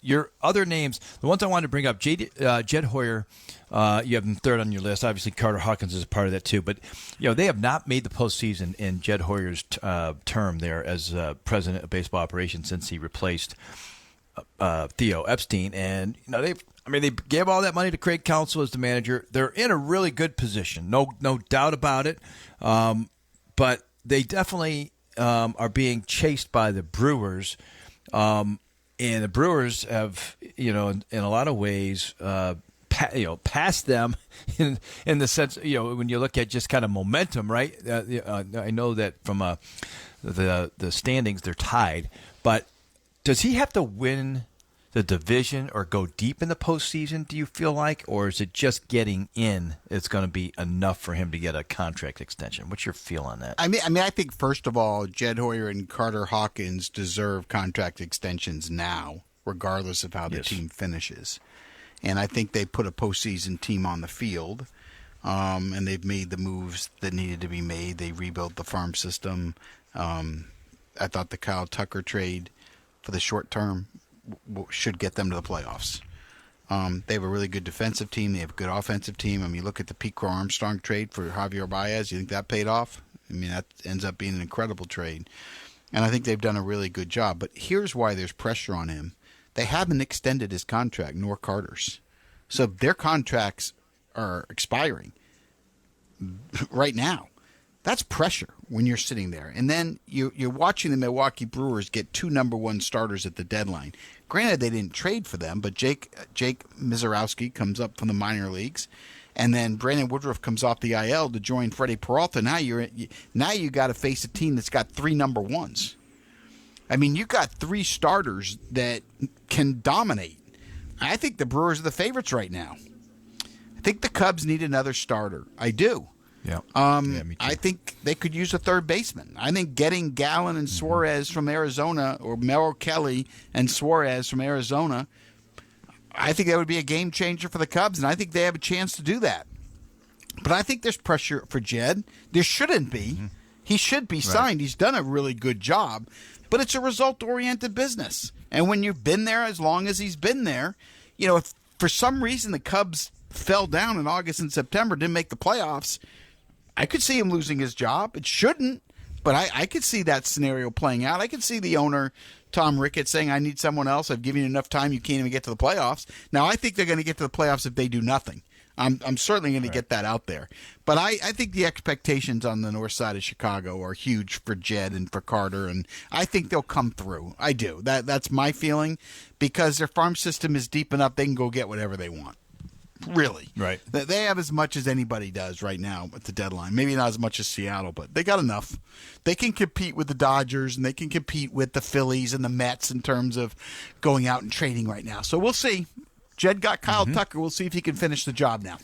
your other names, the ones I wanted to bring up, Jed Hoyer, you have him third on your list. Obviously, Carter Hawkins is a part of that too. But they have not made the postseason in Jed Hoyer's term there as president of baseball operations since he replaced Theo Epstein. And they gave all that money to Craig Counsell as the manager. They're in a really good position, no doubt about it. But they definitely are being chased by the Brewers. And the Brewers have, in a lot of ways, passed them in the sense, when you look at just kind of momentum, right? I know that from the standings, they're tied. But does he have to win the division or go deep in the postseason, do you feel like? Or is it just getting in it's going to be enough for him to get a contract extension? What's your feel on that? I think, first of all, Jed Hoyer and Carter Hawkins deserve contract extensions now, regardless of how the team finishes. And I think they put a postseason team on the field, and they've made the moves that needed to be made. They rebuilt the farm system. I thought the Kyle Tucker trade for the short term should get them to the playoffs. They have a really good defensive team. They have a good offensive team. You look at the Pete Crow Armstrong trade for Javier Baez. You think that paid off? That ends up being an incredible trade. And I think they've done a really good job. But here's why there's pressure on him. They haven't extended his contract, nor Carter's. So their contracts are expiring right now. That's pressure when you're sitting there. And then you're watching the Milwaukee Brewers get 2 number 1 starters at the deadline. Granted, they didn't trade for them, but Jake Mizorowski comes up from the minor leagues. And then Brandon Woodruff comes off the IL to join Freddie Peralta. Now you got to face a team that's got 3 number 1s. You got 3 starters that can dominate. I think the Brewers are the favorites right now. I think the Cubs need another starter. I do. Yeah. Me too. I think they could use a third baseman. I think getting Gallen and Suarez from Arizona, or Merrill Kelly and Suarez from Arizona, I think that would be a game changer for the Cubs, and I think they have a chance to do that. But I think there's pressure for Jed. There shouldn't be. Mm-hmm. He should be signed. He's done a really good job, but it's a result-oriented business. And when you've been there as long as he's been there, if for some reason the Cubs fell down in August and September, didn't make the playoffs, I could see him losing his job. It shouldn't, but I could see that scenario playing out. I could see the owner, Tom Ricketts, saying, I need someone else. I've given you enough time. You can't even get to the playoffs. Now, I think they're going to get to the playoffs if they do nothing. I'm certainly going to get that out there. But I think the expectations on the north side of Chicago are huge for Jed and for Carter, and I think they'll come through. I do. That's my feeling, because their farm system is deep enough they can go get whatever they want. Really. Right. They have as much as anybody does right now at the deadline. Maybe not as much as Seattle, but they got enough. They can compete with the Dodgers, and they can compete with the Phillies and the Mets in terms of going out and trading right now. So we'll see. Jed got Kyle Tucker. We'll see if he can finish the job now.